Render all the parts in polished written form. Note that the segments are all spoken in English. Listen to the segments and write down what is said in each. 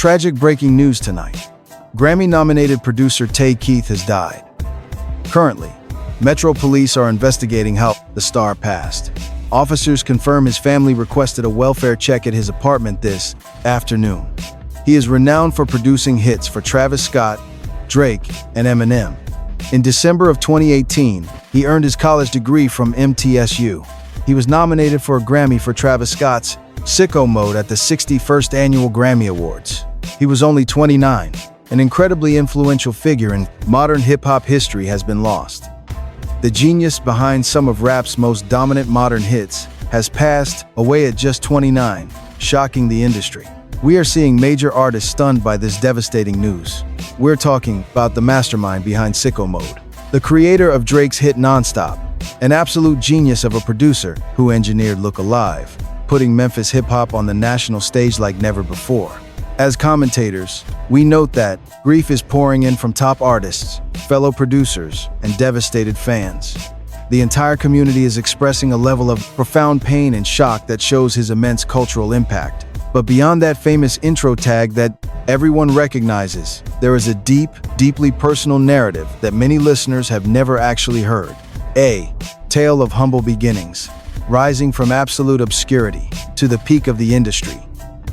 Tragic breaking news tonight. Grammy-nominated producer Tay Keith has died. Currently, Metro Police are investigating how the star passed. Officers confirm his family requested a welfare check at his apartment this afternoon. He is renowned for producing hits for Travis Scott, Drake, and Eminem. In December of 2018, he earned his college degree from MTSU. He was nominated for a Grammy for Travis Scott's Sicko Mode at the 61st Annual Grammy Awards. He was only 29. An incredibly influential figure in modern hip-hop history has been lost. The genius behind some of rap's most dominant modern hits has passed away at just 29, shocking the industry. We are seeing major artists stunned by this devastating news. We're talking about the mastermind behind Sicko Mode, the creator of Drake's hit Nonstop, an absolute genius of a producer who engineered Look Alive, putting Memphis hip-hop on the national stage like never before. As commentators, we note that grief is pouring in from top artists, fellow producers, and devastated fans. The entire community is expressing a level of profound pain and shock that shows his immense cultural impact. But beyond that famous intro tag that everyone recognizes, there is a deeply personal narrative that many listeners have never actually heard. A tale of humble beginnings, rising from absolute obscurity to the peak of the industry,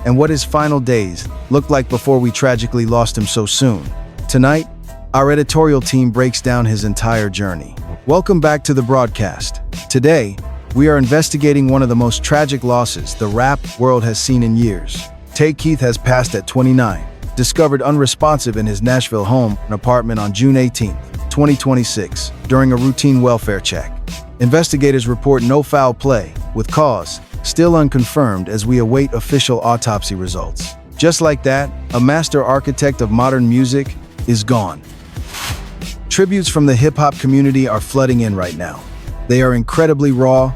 and what his final days looked like before we tragically lost him so soon. Tonight, our editorial team breaks down his entire journey. Welcome back to the broadcast. Today, we are investigating one of the most tragic losses the rap world has seen in years. Tay Keith has passed at 29, discovered unresponsive in his Nashville home and apartment on June 18, 2026, during a routine welfare check. Investigators report no foul play, with cause still unconfirmed as we await official autopsy results. Just like that, a master architect of modern music is gone. Tributes from the hip-hop community are flooding in right now. They are incredibly raw,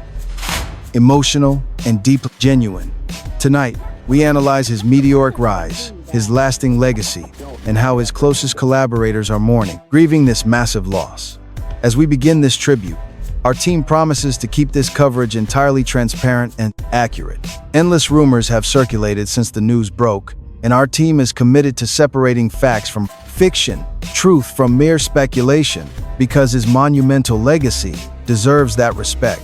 emotional, and deeply genuine. Tonight, we analyze his meteoric rise, his lasting legacy, and how his closest collaborators are mourning, grieving this massive loss. As we begin this tribute, our team promises to keep this coverage entirely transparent and accurate. Endless rumors have circulated since the news broke, and our team is committed to separating facts from fiction, truth from mere speculation, because his monumental legacy deserves that respect.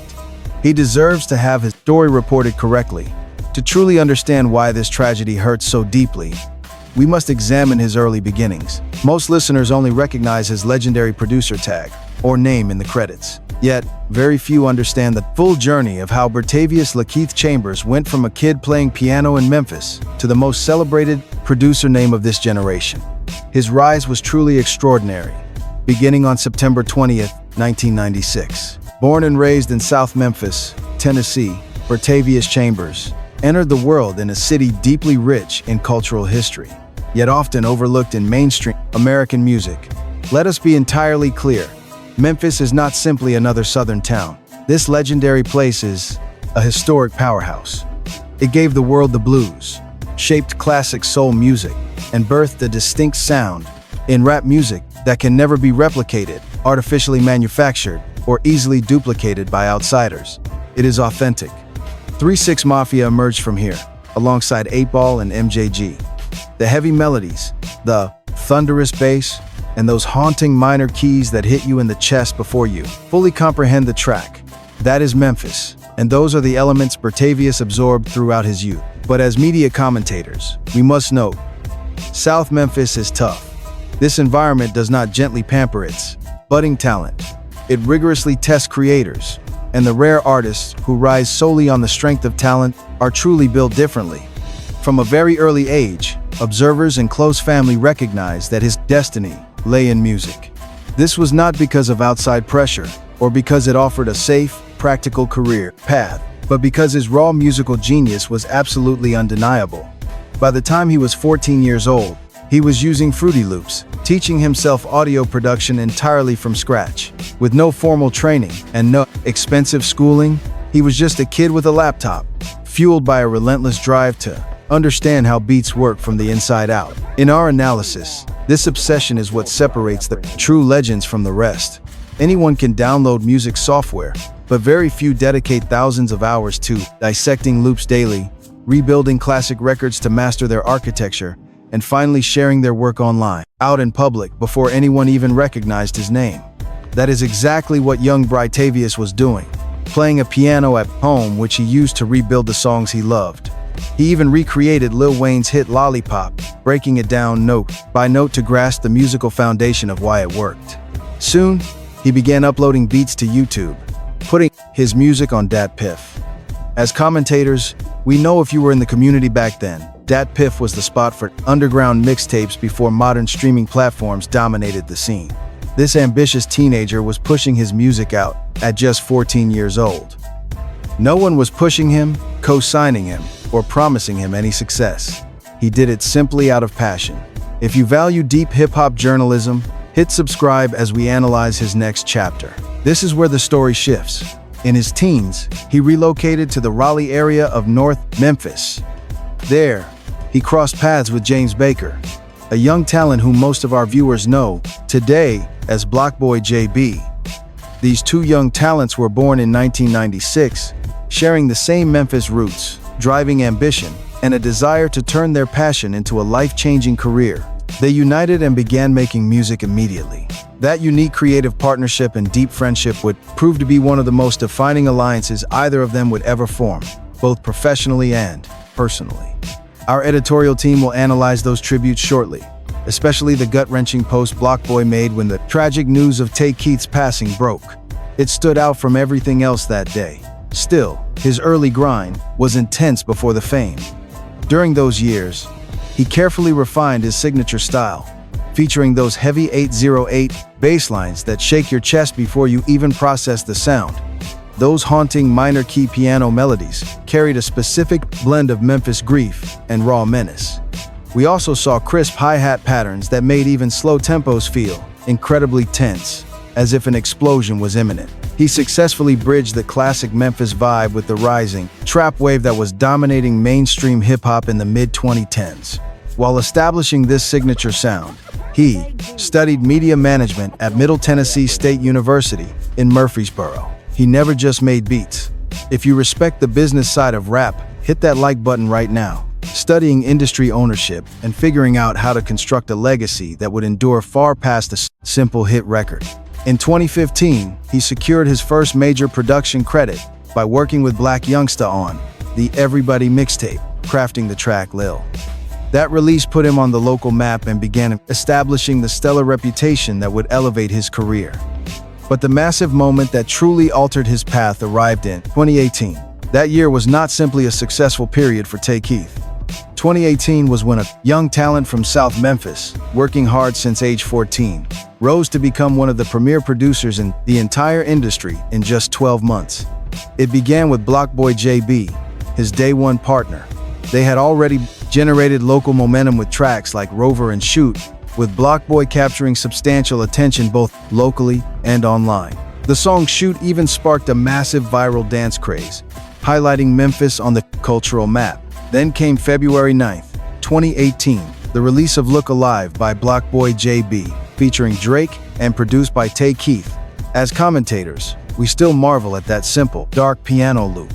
He deserves to have his story reported correctly. To truly understand why this tragedy hurts so deeply, we must examine his early beginnings. Most listeners only recognize his legendary producer tag or name in the credits. Yet, very few understand the full journey of how Bertavius Lakeith Chambers went from a kid playing piano in Memphis to the most celebrated producer name of this generation. His rise was truly extraordinary, beginning on September 20th, 1996. Born and raised in South Memphis, Tennessee, Bertavius Chambers entered the world in a city deeply rich in cultural history, yet often overlooked in mainstream American music. Let us be entirely clear. Memphis is not simply another southern town. This legendary place is a historic powerhouse. It gave the world the blues, shaped classic soul music, and birthed a distinct sound in rap music that can never be replicated, artificially manufactured, or easily duplicated by outsiders. It is authentic. 3-6 Mafia emerged from here, alongside 8-Ball and MJG. The heavy melodies, the thunderous bass, and those haunting minor keys that hit you in the chest before you fully comprehend the track. That is Memphis, and those are the elements Bertavius absorbed throughout his youth. But as media commentators, we must note, South Memphis is tough. This environment does not gently pamper its budding talent. It rigorously tests creators, and the rare artists who rise solely on the strength of talent are truly built differently. From a very early age, observers and close family recognized that his destiny lay in music. This was not because of outside pressure or because it offered a safe, practical career path, but because his raw musical genius was absolutely undeniable. By the time he was 14 years old, he was using Fruity Loops, teaching himself audio production entirely from scratch. With no formal training and no expensive schooling, he was just a kid with a laptop, fueled by a relentless drive to understand how beats work from the inside out. In our analysis, this obsession is what separates the true legends from the rest. Anyone can download music software, but very few dedicate thousands of hours to dissecting loops daily, rebuilding classic records to master their architecture, and finally sharing their work online, out in public, before anyone even recognized his name. That is exactly what young Britavious was doing, playing a piano at home which he used to rebuild the songs he loved. He even recreated Lil Wayne's hit Lollipop, breaking it down note by note to grasp the musical foundation of why it worked. Soon, he began uploading beats to YouTube, putting his music on Dat Piff. As commentators, we know if you were in the community back then, Dat Piff was the spot for underground mixtapes before modern streaming platforms dominated the scene. This ambitious teenager was pushing his music out at just 14 years old. No one was pushing him, co-signing him, or promising him any success. He did it simply out of passion. If you value deep hip-hop journalism, hit subscribe as we analyze his next chapter. This is where the story shifts. In his teens, he relocated to the Raleigh area of North Memphis. There, he crossed paths with James Baker, a young talent whom most of our viewers know today as Blockboy JB. These two young talents were born in 1996, sharing the same Memphis roots, driving ambition, and a desire to turn their passion into a life-changing career. They united and began making music immediately. That unique creative partnership and deep friendship would prove to be one of the most defining alliances either of them would ever form, both professionally and personally. Our editorial team will analyze those tributes shortly, especially the gut-wrenching post Blockboy made when the tragic news of Tay Keith's passing broke. It stood out from everything else that day. Still, his early grind was intense before the fame. During those years, he carefully refined his signature style, featuring those heavy 808 bass lines that shake your chest before you even process the sound. Those haunting minor key piano melodies carried a specific blend of Memphis grief and raw menace. We also saw crisp hi-hat patterns that made even slow tempos feel incredibly tense, as if an explosion was imminent. He successfully bridged the classic Memphis vibe with the rising trap wave that was dominating mainstream hip-hop in the mid-2010s. While establishing this signature sound, he studied media management at Middle Tennessee State University in Murfreesboro. He never just made beats. If you respect the business side of rap, hit that like button right now. Studying industry ownership and figuring out how to construct a legacy that would endure far past a simple hit record. In 2015, he secured his first major production credit by working with Black Youngsta on the Everybody mixtape, crafting the track Lil. That release put him on the local map and began establishing the stellar reputation that would elevate his career. But the massive moment that truly altered his path arrived in 2018. That year was not simply a successful period for Tay Keith. 2018 was when a young talent from South Memphis, working hard since age 14, rose to become one of the premier producers in the entire industry in just 12 months. It began with Blockboy JB, his day one partner. They had already generated local momentum with tracks like Rover and Shoot, with Blockboy capturing substantial attention both locally and online. The song Shoot even sparked a massive viral dance craze, highlighting Memphis on the cultural map. Then came February 9th, 2018, the release of Look Alive by Blockboy JB, featuring Drake and produced by Tay Keith. As commentators, we still marvel at that simple, dark piano loop.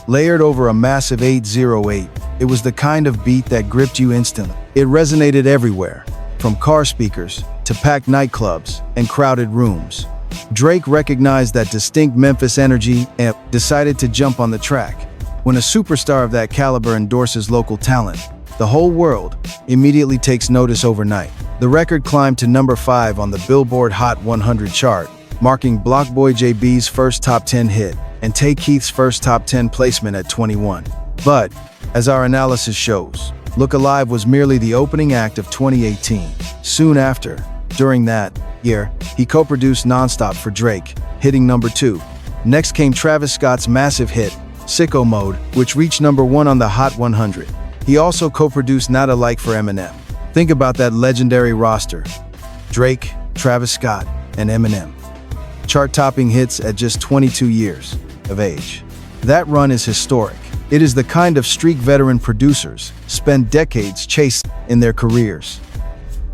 Layered over a massive 808, it was the kind of beat that gripped you instantly. It resonated everywhere, from car speakers to packed nightclubs and crowded rooms. Drake recognized that distinct Memphis energy and decided to jump on the track. When a superstar of that caliber endorses local talent, the whole world immediately takes notice overnight. The record climbed to number 5 on the Billboard Hot 100 chart, marking Blockboy JB's first top 10 hit and Tay Keith's first top 10 placement at 21. But, as our analysis shows, Look Alive was merely the opening act of 2018. Soon after, during that year, he co-produced Nonstop for Drake, hitting number 2. Next came Travis Scott's massive hit, Sicko Mode, which reached number 1 on the Hot 100. He also co-produced Not Alike for Eminem. Think about that legendary roster: Drake, Travis Scott, and Eminem. Chart-topping hits at just 22 years of age. That run is historic. It is the kind of streak veteran producers spend decades chasing in their careers.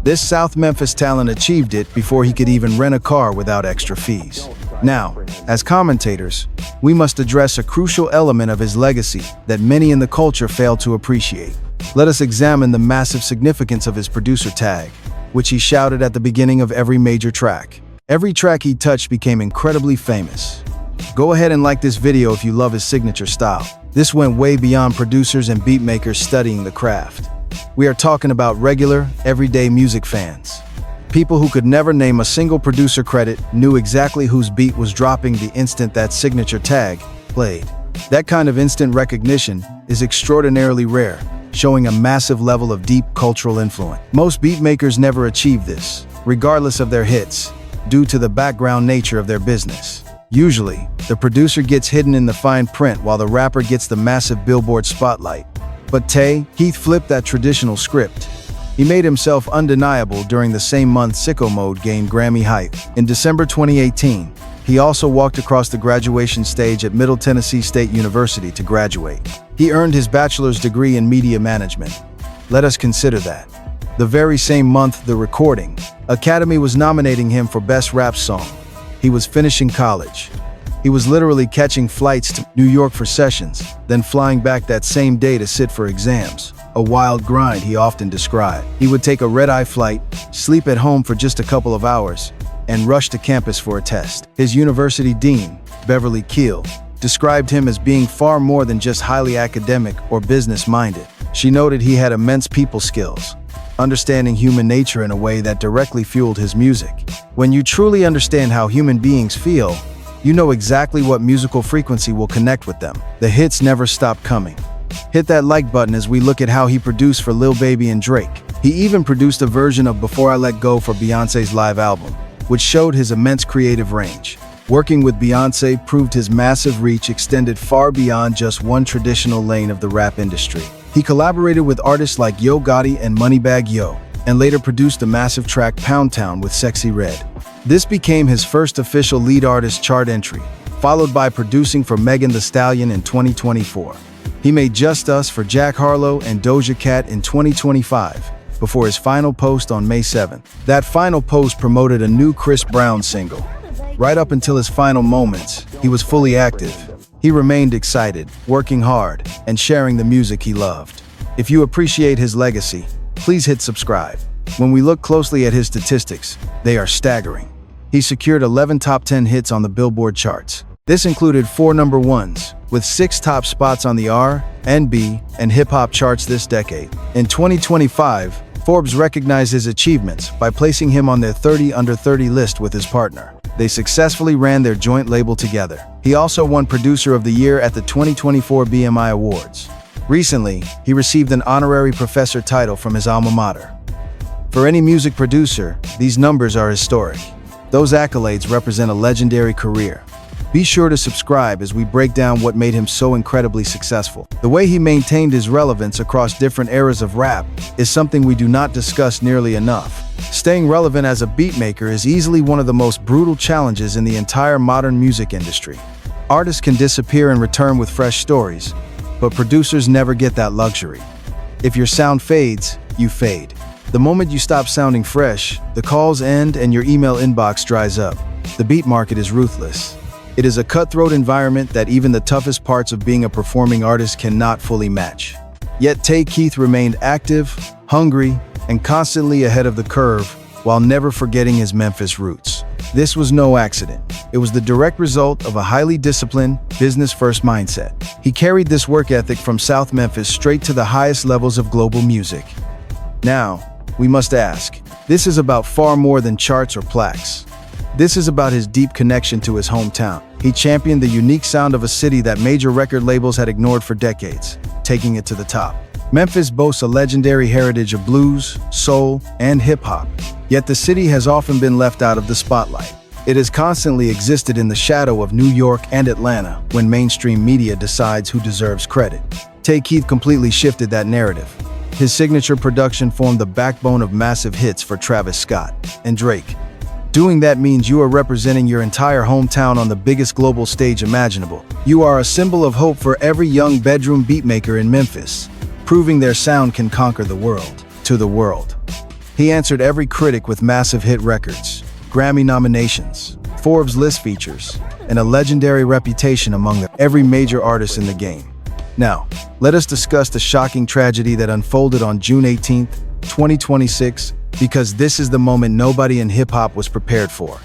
This South Memphis talent achieved it before he could even rent a car without extra fees. Now, as commentators, we must address a crucial element of his legacy that many in the culture fail to appreciate: Let us examine the massive significance of his producer tag, which he shouted at the beginning of every major track. Every track he touched became incredibly famous. Go ahead and like this video if you love his signature style. This went way beyond producers and beatmakers studying the craft. We are talking about regular, everyday music fans. People who could never name a single producer credit knew exactly whose beat was dropping the instant that signature tag played. That kind of instant recognition is extraordinarily rare, showing a massive level of deep cultural influence. Most beatmakers never achieve this, regardless of their hits, due to the background nature of their business. Usually, the producer gets hidden in the fine print while the rapper gets the massive Billboard spotlight. But Tay Keith flipped that traditional script. He made himself undeniable during the same month Sicko Mode gained Grammy hype. In December 2018, he also walked across the graduation stage at Middle Tennessee State University to graduate. He earned his bachelor's degree in media management. Let us consider that. The very same month the Recording Academy was nominating him for Best Rap Song. He was finishing college. He was literally catching flights to New York for sessions, then flying back that same day to sit for exams. A wild grind he often described. He would take a red-eye flight, sleep at home for just a couple of hours, and rush to campus for a test. His university dean, Beverly Keel, described him as being far more than just highly academic or business-minded. She noted he had immense people skills, understanding human nature in a way that directly fueled his music. When you truly understand how human beings feel, you know exactly what musical frequency will connect with them. The hits never stop coming. Hit that like button as we look at how he produced for Lil Baby and Drake. He even produced a version of Before I Let Go for Beyoncé's live album, which showed his immense creative range. Working with Beyoncé proved his massive reach extended far beyond just one traditional lane of the rap industry. He collaborated with artists like Yo Gotti and Moneybagg Yo, and later produced the massive track Pound Town with Sexy Red. This became his first official lead artist chart entry, followed by producing for Megan Thee Stallion in 2024. He made Just Us for Jack Harlow and Doja Cat in 2025, before his final post on May 7th. That final post promoted a new Chris Brown single. Right up until his final moments, he was fully active. He remained excited, working hard, and sharing the music he loved. If you appreciate his legacy, please hit subscribe. When we look closely at his statistics, they are staggering. He secured 11 top 10 hits on the Billboard charts. This included 4 number ones, with 6 top spots on the R&B, and hip-hop charts this decade. In 2025, Forbes recognized his achievements by placing him on their 30 Under 30 list with his partner. They successfully ran their joint label together. He also won Producer of the Year at the 2024 BMI Awards. Recently, he received an honorary professor title from his alma mater. For any music producer, these numbers are historic. Those accolades represent a legendary career. Be sure to subscribe as we break down what made him so incredibly successful. The way he maintained his relevance across different eras of rap is something we do not discuss nearly enough. Staying relevant as a beatmaker is easily one of the most brutal challenges in the entire modern music industry. Artists can disappear and return with fresh stories, but producers never get that luxury. If your sound fades, you fade. The moment you stop sounding fresh, the calls end and your email inbox dries up. The beat market is ruthless. It is a cutthroat environment that even the toughest parts of being a performing artist cannot fully match. Yet Tay Keith remained active, hungry, and constantly ahead of the curve, while never forgetting his Memphis roots. This was no accident. It was the direct result of a highly disciplined, business-first mindset. He carried this work ethic from South Memphis straight to the highest levels of global music. Now, we must ask, this is about far more than charts or plaques. This is about his deep connection to his hometown. He championed the unique sound of a city that major record labels had ignored for decades, taking it to the top. Memphis boasts a legendary heritage of blues, soul, and hip-hop, yet the city has often been left out of the spotlight. It has constantly existed in the shadow of New York and Atlanta when mainstream media decides who deserves credit. Tay Keith completely shifted that narrative. His signature production formed the backbone of massive hits for Travis Scott and Drake. Doing that means you are representing your entire hometown on the biggest global stage imaginable. You are a symbol of hope for every young bedroom beatmaker in Memphis, proving their sound can conquer the world. To the world. He answered every critic with massive hit records, Grammy nominations, Forbes list features, and a legendary reputation among every major artist in the game. Now, let us discuss the shocking tragedy that unfolded on June 18, 2026, because this is the moment nobody in hip-hop was prepared for.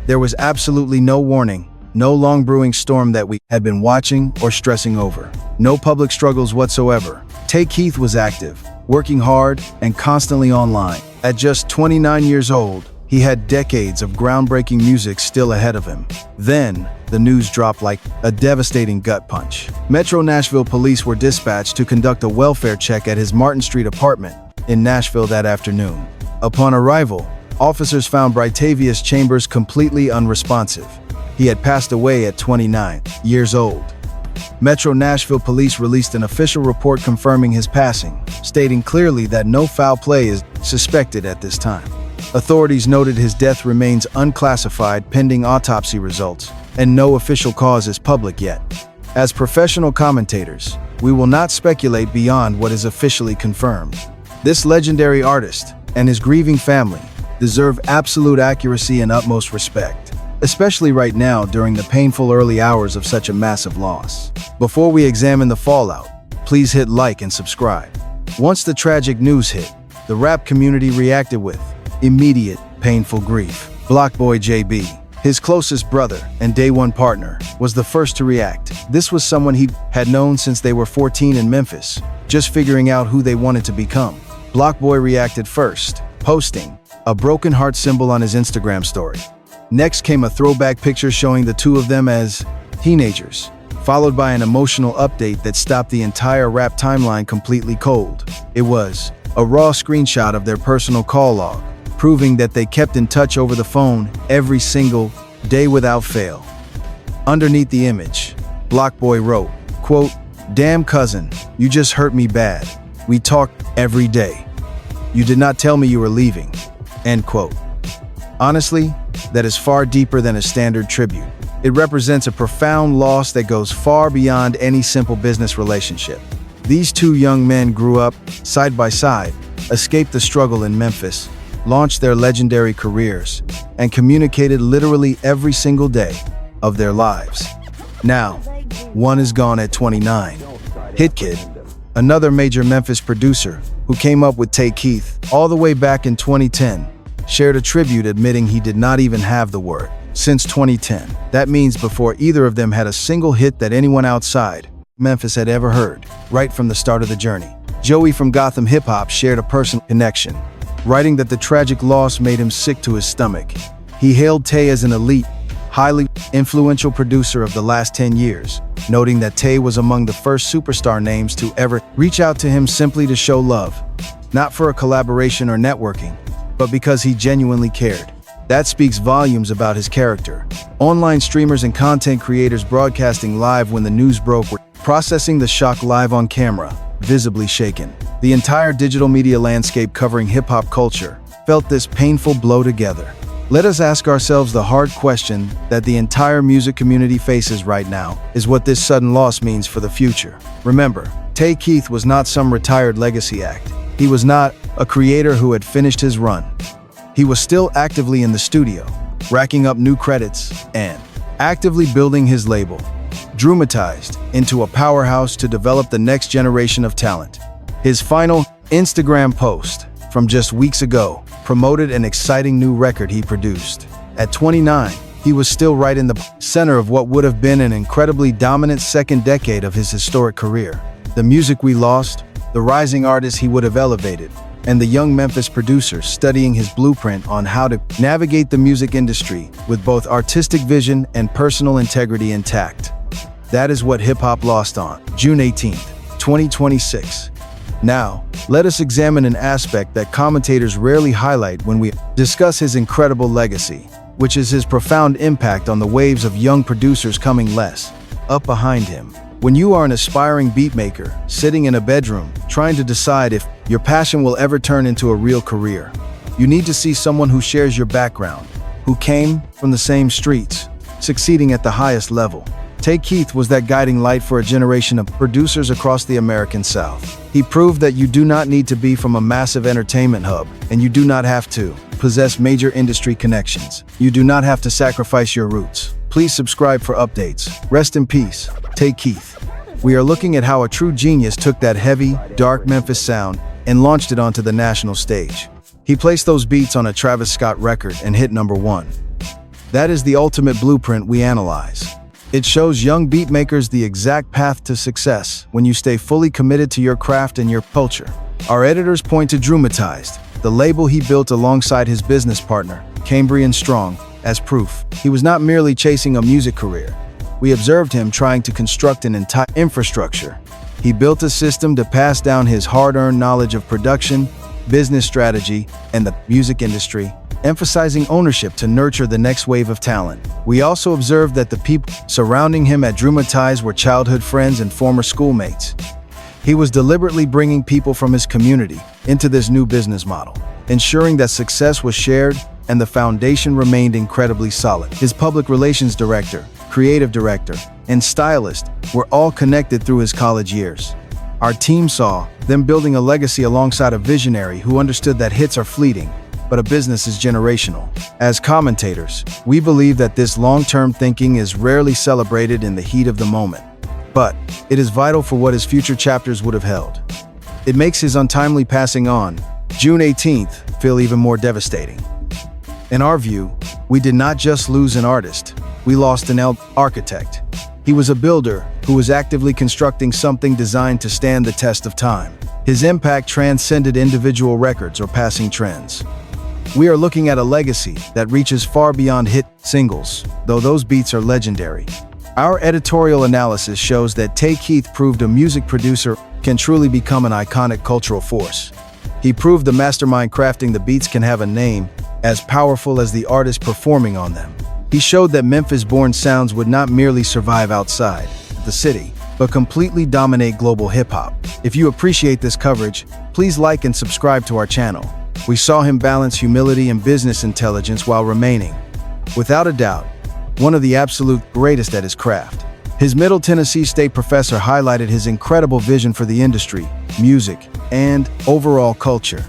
There was absolutely no warning, no long brewing storm that we had been watching or stressing over. No public struggles whatsoever. Tay Keith was active, working hard, and constantly online. At just 29 years old, he had decades of groundbreaking music still ahead of him. Then, the news dropped like a devastating gut punch. Metro Nashville police were dispatched to conduct a welfare check at his Martin Street apartment in Nashville that afternoon. Upon arrival, officers found Britavious Chambers completely unresponsive. He had passed away at 29 years old. Metro Nashville police released an official report confirming his passing, stating clearly that no foul play is suspected at this time. Authorities noted his death remains unclassified pending autopsy results, and no official cause is public yet. As professional commentators, we will not speculate beyond what is officially confirmed. This legendary artist and his grieving family deserve absolute accuracy and utmost respect, especially right now during the painful early hours of such a massive loss. Before we examine the fallout, please hit like and subscribe. Once the tragic news hit, the rap community reacted with immediate, painful grief. Blockboy JB, his closest brother and day one partner, was the first to react. This was someone he had known since they were 14 in Memphis, just figuring out who they wanted to become. Blockboy reacted first, posting a broken heart symbol on his Instagram story. Next came a throwback picture showing the two of them as teenagers, followed by an emotional update that stopped the entire rap timeline completely cold. It was a raw screenshot of their personal call log, proving that they kept in touch over the phone every single day without fail. Underneath the image, Blockboy wrote, quote, "Damn cousin, you just hurt me bad. We talked every day. You did not tell me you were leaving." End quote. Honestly, that is far deeper than a standard tribute. It represents a profound loss that goes far beyond any simple business relationship. These two young men grew up side by side, escaped the struggle in Memphis, launched their legendary careers, and communicated literally every single day of their lives. Now, one is gone at 29. Hitkid, another major Memphis producer who came up with Tay Keith all the way back in 2010, shared a tribute admitting he did not even have the word since 2010. That means before either of them had a single hit that anyone outside Memphis had ever heard, right from the start of the journey. Joey from Gotham Hip Hop shared a personal connection, writing that the tragic loss made him sick to his stomach. He hailed Tay as an elite, highly influential producer of the last 10 years, noting that Tay was among the first superstar names to ever reach out to him simply to show love, not for a collaboration or networking, but because he genuinely cared. That speaks volumes about his character. Online streamers and content creators broadcasting live when the news broke were processing the shock live on camera, visibly shaken. The entire digital media landscape covering hip-hop culture felt this painful blow together. Let us ask ourselves the hard question that the entire music community faces right now, is what this sudden loss means for the future. Remember, Tay Keith was not some retired legacy act. He was not a creator who had finished his run. He was still actively in the studio, racking up new credits and actively building his label, dramatized into a powerhouse to develop the next generation of talent. His final Instagram post from just weeks ago promoted an exciting new record he produced. At 29, he was still right in the center of what would have been an incredibly dominant second decade of his historic career. The music we lost, the rising artists he would have elevated, and the young Memphis producer studying his blueprint on how to navigate the music industry with both artistic vision and personal integrity intact. That is what hip-hop lost on June 18th, 2026. Now, let us examine an aspect that commentators rarely highlight when we discuss his incredible legacy, which is his profound impact on the waves of young producers coming up behind him. When you are an aspiring beatmaker, sitting in a bedroom, trying to decide if your passion will ever turn into a real career, you need to see someone who shares your background, who came from the same streets, succeeding at the highest level. Tay Keith was that guiding light for a generation of producers across the American South. He proved that you do not need to be from a massive entertainment hub, and you do not have to possess major industry connections. You do not have to sacrifice your roots. Please subscribe for updates. Rest in peace, Tay Keith. We are looking at how a true genius took that heavy, dark Memphis sound and launched it onto the national stage. He placed those beats on a Travis Scott record and hit #1. That is the ultimate blueprint we analyze. It shows young beatmakers the exact path to success when you stay fully committed to your craft and your culture. Our editors point to Dramatized, the label he built alongside his business partner, Cambrian Strong, as proof. He was not merely chasing a music career. We observed him trying to construct an entire infrastructure. He built a system to pass down his hard-earned knowledge of production, business strategy, and the music industry, emphasizing ownership to nurture the next wave of talent. We also observed that the people surrounding him at Dramatized were childhood friends and former schoolmates. He was deliberately bringing people from his community into this new business model, ensuring that success was shared and the foundation remained incredibly solid. His public relations director, creative director, and stylist were all connected through his college years. Our team saw them building a legacy alongside a visionary who understood that hits are fleeting, but a business is generational. As commentators, we believe that this long-term thinking is rarely celebrated in the heat of the moment, but it is vital for what his future chapters would have held. It makes his untimely passing on June 18th feel even more devastating. In our view, we did not just lose an artist, we lost an architect. He was a builder who was actively constructing something designed to stand the test of time. His impact transcended individual records or passing trends. We are looking at a legacy that reaches far beyond hit singles, though those beats are legendary. Our editorial analysis shows that Tay Keith proved a music producer can truly become an iconic cultural force. He proved the mastermind crafting the beats can have a name as powerful as the artist performing on them. He showed that Memphis-born sounds would not merely survive outside the city, but completely dominate global hip-hop. If you appreciate this coverage, please like and subscribe to our channel. We saw him balance humility and business intelligence while remaining, without a doubt, one of the absolute greatest at his craft. His Middle Tennessee State professor highlighted his incredible vision for the industry, music, and overall culture.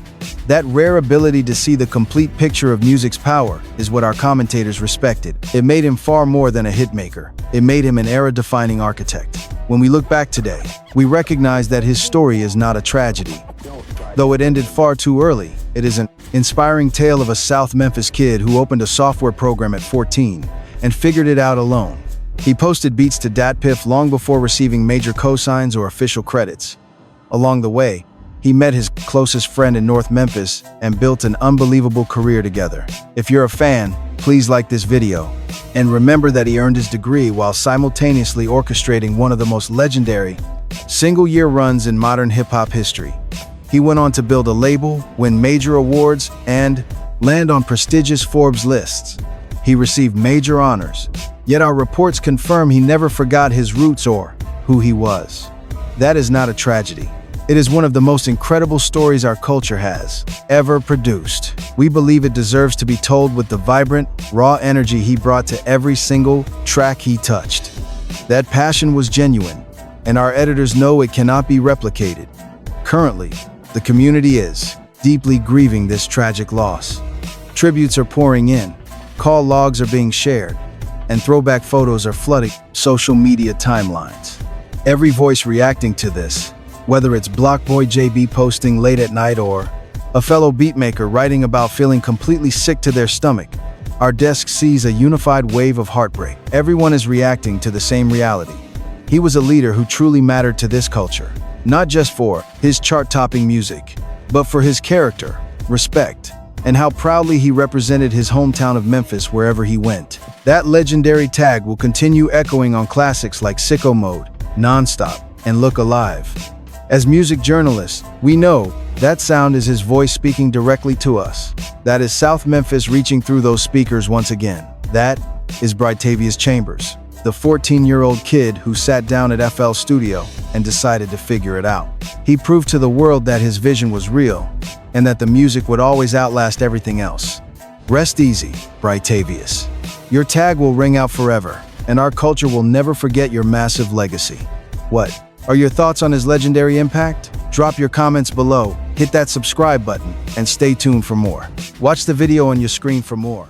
That rare ability to see the complete picture of music's power is what our commentators respected. It made him far more than a hitmaker. It made him an era-defining architect. When we look back today, we recognize that his story is not a tragedy. Though it ended far too early, it is an inspiring tale of a South Memphis kid who opened a software program at 14 and figured it out alone. He posted beats to DatPiff long before receiving major cosigns or official credits. Along the way, he met his closest friend in North Memphis and built an unbelievable career together. If you're a fan, please like this video. And remember that he earned his degree while simultaneously orchestrating one of the most legendary single-year runs in modern hip-hop history. He went on to build a label, win major awards, and land on prestigious Forbes lists. He received major honors, yet our reports confirm he never forgot his roots or who he was. That is not a tragedy. It is one of the most incredible stories our culture has ever produced. We believe it deserves to be told with the vibrant, raw energy he brought to every single track he touched. That passion was genuine, and our editors know it cannot be replicated. Currently, the community is deeply grieving this tragic loss. Tributes are pouring in, call logs are being shared, and throwback photos are flooding social media timelines. Every voice reacting to this, whether it's Blockboy JB posting late at night or a fellow beatmaker writing about feeling completely sick to their stomach, our desk sees a unified wave of heartbreak. Everyone is reacting to the same reality. He was a leader who truly mattered to this culture, not just for his chart-topping music, but for his character, respect, and how proudly he represented his hometown of Memphis wherever he went. That legendary tag will continue echoing on classics like Sicko Mode, Nonstop, and Look Alive. As music journalists, we know that sound is his voice speaking directly to us. That is South Memphis reaching through those speakers once again. That is Brightavia Chambers, the 14-year-old kid who sat down at FL Studio and decided to figure it out. He proved to the world that his vision was real and that the music would always outlast everything else. Rest easy, Brightavia. Your tag will ring out forever, and our culture will never forget your massive legacy. What are your thoughts on his legendary impact? Drop your comments below, hit that subscribe button, and stay tuned for more. Watch the video on your screen for more.